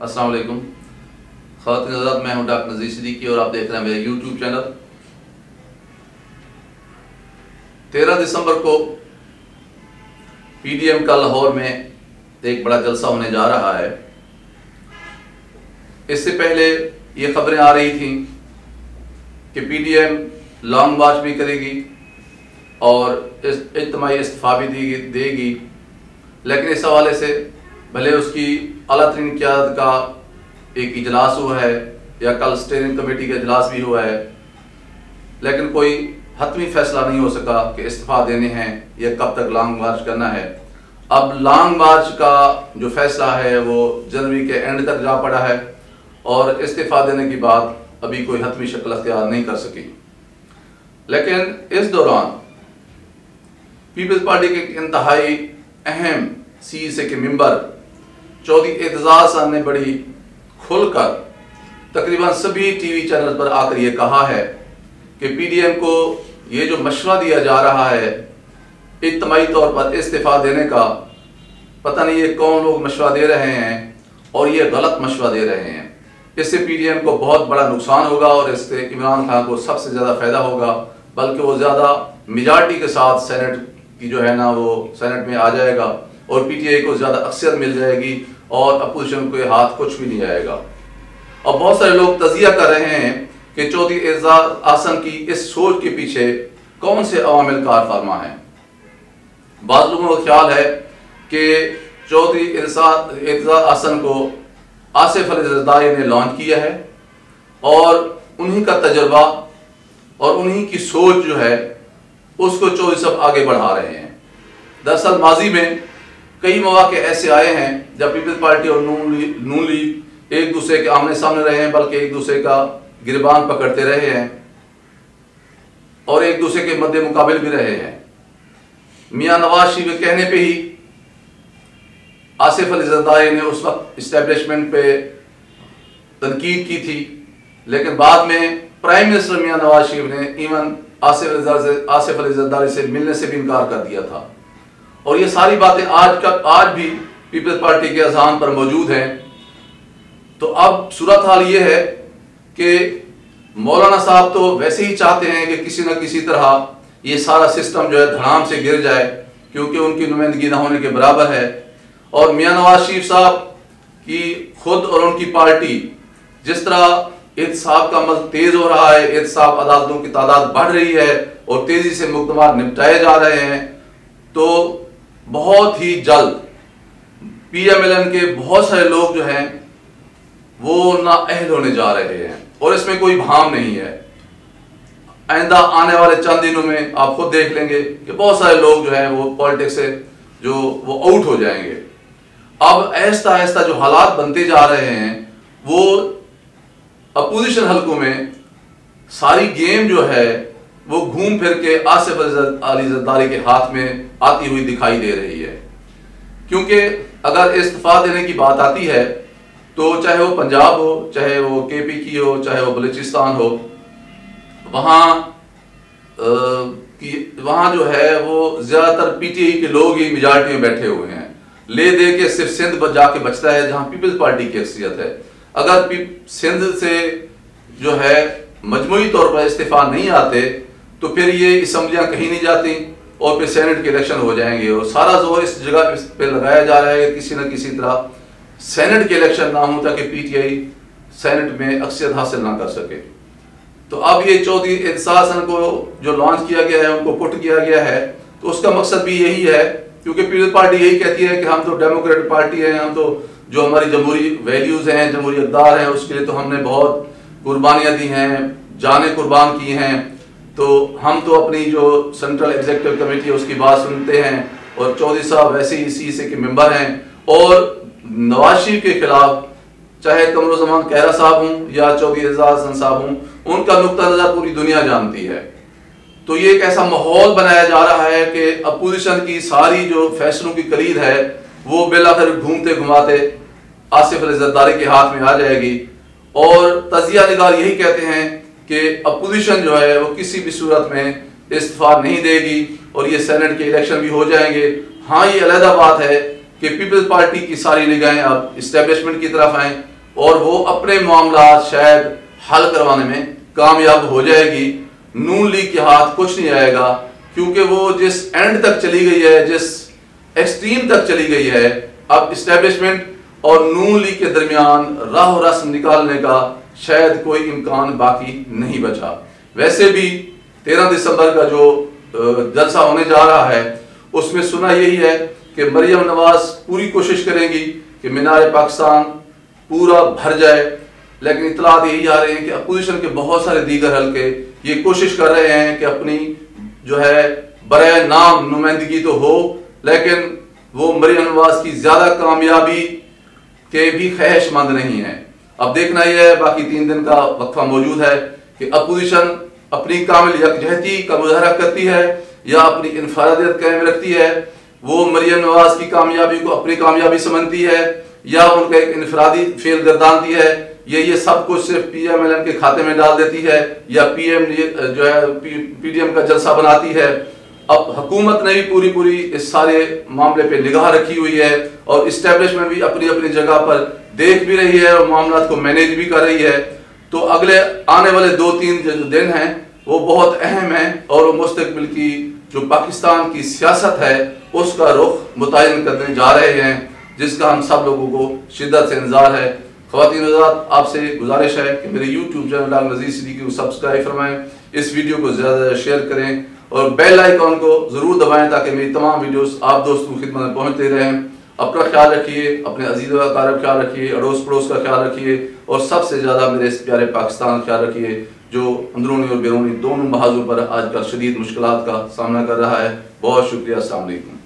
अस्सलाम वालेकुम ख़वातीन हज़रात, मैं हूं डॉक्टर नज़ीर सिद्दीकी और आप देख रहे हैं मेरे यूट्यूब चैनल। 13 दिसंबर को पीडीएम का लाहौर में एक बड़ा जलसा होने जा रहा है। इससे पहले ये खबरें आ रही थी कि पीडीएम लॉन्ग मार्च भी करेगी और इज्तिमाई इस्तीफ़ा भी देगी, लेकिन इस हवाले से भले उसकी आला तरीन क़यादत का एक इजलास हुआ है या कल स्टीयरिंग कमेटी का इजलास भी हुआ है, लेकिन कोई हतमी फैसला नहीं हो सका कि इस्तीफ़ा देने हैं या कब तक लॉन्ग मार्च करना है। अब लॉन्ग मार्च का जो फैसला है वो जनवरी के एंड तक जा पड़ा है और इस्तीफ़ा देने की बात अभी कोई हतमी शक्ल अख्तियार नहीं कर सकी। लेकिन इस दौरान पीपल्स पार्टी के इंतहाई अहम CEC के मेंबर चौधरी एतजाज साहब ने बड़ी खुलकर तकरीबन सभी टीवी चैनल पर आकर ये कहा है कि पीडीएम को ये जो मशवरा दिया जा रहा है इज्तिमाई तौर पर इस्तीफ़ा देने का, पता नहीं ये कौन लोग मशवरा दे रहे हैं और ये गलत मशवरा दे रहे हैं। इससे पीडीएम को बहुत बड़ा नुकसान होगा और इससे इमरान खान को सबसे ज़्यादा फ़ायदा होगा, बल्कि वो ज़्यादा मेजॉरिटी के साथ सेनेट की जो है ना वो सेनेट में आ जाएगा और पीटीआई को ज़्यादा अक्सर मिल जाएगी और अपोजिशन के हाथ कुछ भी नहीं आएगा। और बहुत सारे लोग तजिया कर रहे हैं कि चौधरी एतजाज आसन की इस सोच के पीछे कौन से अवामिल कार फरमा हैं। बाद लोगों का ख्याल है कि चौधरी एतजाज आसन को आसिफ अली जरदारी ने लॉन्च किया है और उन्हीं का तजर्बा और उन्हीं की सोच जो है उसको चौधरी साहब आगे बढ़ा रहे हैं। दरअसल माजी में कई मौके ऐसे आए हैं जब पीपल्स पार्टी और नून लीग एक दूसरे के आमने सामने रहे हैं, बल्कि एक दूसरे का गिरबान पकड़ते रहे हैं और एक दूसरे के मद्दे मुकाबिल भी रहे हैं। मियां नवाज शरीफ के कहने पे ही आसिफ अली जरदारी ने उस वक्त इस्टेब्लिशमेंट पे तनकीद की थी, लेकिन बाद में प्राइम मिनिस्टर मियां नवाज शरीफ ने इवन आसिफ अली जरदारी से मिलने से भी इनकार कर दिया था। और ये सारी बातें आज भी पीपल्स पार्टी के अज़हान पर मौजूद हैं। तो अब सूरत हाल ये है कि मौलाना साहब तो वैसे ही चाहते हैं कि किसी न किसी तरह ये सारा सिस्टम जो है धड़ाम से गिर जाए, क्योंकि उनकी नुमाइंदगी न होने के बराबर है। और मियां नवाज शरीफ साहब की खुद और उनकी पार्टी जिस तरह एहतसाब का अमल तेज हो रहा है, एहतसाब अदालतों की तादाद बढ़ रही है और तेजी से मुकदमा निपटाए जा रहे हैं, तो बहुत ही जल्द PMLN के बहुत सारे लोग जो हैं वो नाअहल होने जा रहे हैं और इसमें कोई भाम नहीं है। आइंदा आने वाले चंद दिनों में आप खुद देख लेंगे कि बहुत सारे लोग जो हैं वो पॉलिटिक्स से जो वो आउट हो जाएंगे। अब आहिस्ता आहिस्ता जो हालात बनते जा रहे हैं वो अपोजिशन हलकों में सारी गेम जो है वो घूम फिर के आसिफ अली जरदारी के हाथ में आती हुई दिखाई दे रही है। क्योंकि अगर इस्तीफा देने की बात आती है तो चाहे वो पंजाब हो, चाहे वो KP की हो, चाहे वो बलूचिस्तान हो, वहाँ जो है वो ज़्यादातर PTI के लोग ही मेजॉरिटी में बैठे हुए हैं। ले दे के सिर्फ सिंध जाके बचता है जहाँ पीपल्स पार्टी की अक्सरियत है। अगर सिंध से जो है मजमूई तौर पर इस्तीफा नहीं आते तो फिर ये असम्बलियाँ कहीं नहीं जाती और फिर सेनेट के इलेक्शन हो जाएंगे और सारा जोर इस जगह पे लगाया जा रहा है कि किसी न किसी तरह सेनेट के इलेक्शन ना हो ताकि PTI सेनेट में अक्सरियत हासिल ना कर सके। तो अब ये चौधरी एतजाज को जो लॉन्च किया गया है, उनको पुट किया गया है, तो उसका मकसद भी यही है, क्योंकि पीपल्स पार्टी यही कहती है कि हम तो डेमोक्रेटिक पार्टी हैं, हम तो जो हमारी जमहूरी वैल्यूज़ हैं, जमहूरी अक़दार हैं, उसके लिए तो हमने बहुत कुर्बानियाँ दी हैं, जानें कुर्बान की हैं, तो हम तो अपनी जो सेंट्रल एग्जीक्यूटिव कमेटी है उसकी बात सुनते हैं। और चौधरी साहब वैसे ही CEC के मेंबर हैं और नवाज शरीफ के खिलाफ चाहे कमरुज़्ज़मान कहरा साहब हों या चौधरी एतजाज साहब हों, उनका नुक्ता नज़र पूरी दुनिया जानती है। तो ये एक ऐसा माहौल बनाया जा रहा है कि अपोजिशन की सारी जो फैसलों की कलीद है वो बिलाखिर घूमते घुमाते आसिफ अली जरदारी के हाथ में आ जाएगी। और तजिया निगार यही कहते हैं कि अपोजिशन जो है वो किसी भी सूरत में इस्तीफा नहीं देगी और ये सेनेट के इलेक्शन भी हो जाएंगे। हाँ, ये अलहदा बात है कि पीपल्स पार्टी की सारी निगाहें अब इस्टेब्लिशमेंट की तरफ आएँ, और वो अपने मामला शायद हल करवाने में कामयाब हो जाएगी। नून लीग के हाथ कुछ नहीं आएगा, क्योंकि वो जिस एंड तक चली गई है, जिस एक्सट्रीम तक चली गई है, अब इस्टेब्लिशमेंट और नून लीग के दरमियान राह रस्म निकालने का शायद कोई इम्कान बाकी नहीं बचा। वैसे भी 13 दिसंबर का जो जलसा होने जा रहा है उसमें सुना यही है कि मरियम नवाज पूरी कोशिश करेंगी कि मीनार पाकिस्तान पूरा भर जाए, लेकिन इतलात यही आ रहे हैं कि अपोजिशन के बहुत सारे दीगर हल्के ये कोशिश कर रहे हैं कि अपनी जो है बराए नाम नुमाइंदगी तो हो, लेकिन वो मरियम नवाज की ज्यादा कामयाबी के भी ख्वाहिशमंद नहीं है। अब देखना यह है, बाकी 3 दिन का वक्फा मौजूद है कि अपोजिशन अपनी कामिल यकजहती का मुजाहरा करती है या अपनी इनफरादियत कायम रखती है, वो मरियम नवाज की कामयाबी को अपनी कामयाबी समझती है या उनका एक इनफरादी फेल गर्दानती है, ये सब कुछ सिर्फ PMLN के खाते में डाल देती है या PM जो है PDM का जलसा बनाती है। अब हुकूमत ने भी पूरी इस सारे मामले पे निगाह रखी हुई है और इस्टेब्लिशमेंट भी अपनी अपनी जगह पर देख भी रही है और मामला को मैनेज भी कर रही है। तो अगले आने वाले 2-3 जो दिन हैं वो बहुत अहम है और वो मुस्तकबिल की जो पाकिस्तान की सियासत है उसका रुख मुतय्यन करने जा रहे हैं, जिसका हम सब लोगों को शिद्दत से इंतजार है। ख़वातीन हज़रात, आपसे गुजारिश है कि मेरे YouTube चैनल नज़ीर सिद्दीकी को सब्सक्राइब फरमाएं, इस वीडियो को ज़्यादा शेयर करें और बेल आइकॉन को ज़रूर दबाएं ताकि मेरी तमाम वीडियोस आप दोस्तों की खिदमत में पहुँचते रहें। अपना ख्याल रखिए, अपने अजीज़ व अक़ारिब का ख्याल रखिए, अड़ोस पड़ोस का ख्याल रखिए और सबसे ज़्यादा मेरे इस प्यारे पाकिस्तान का ख्याल रखिए जो अंदरूनी और बैरूनी दोनों महाजों पर आजकल शदीद मुश्किलात का सामना कर रहा है। बहुत शुक्रिया। अस्सलाम वालेकुम।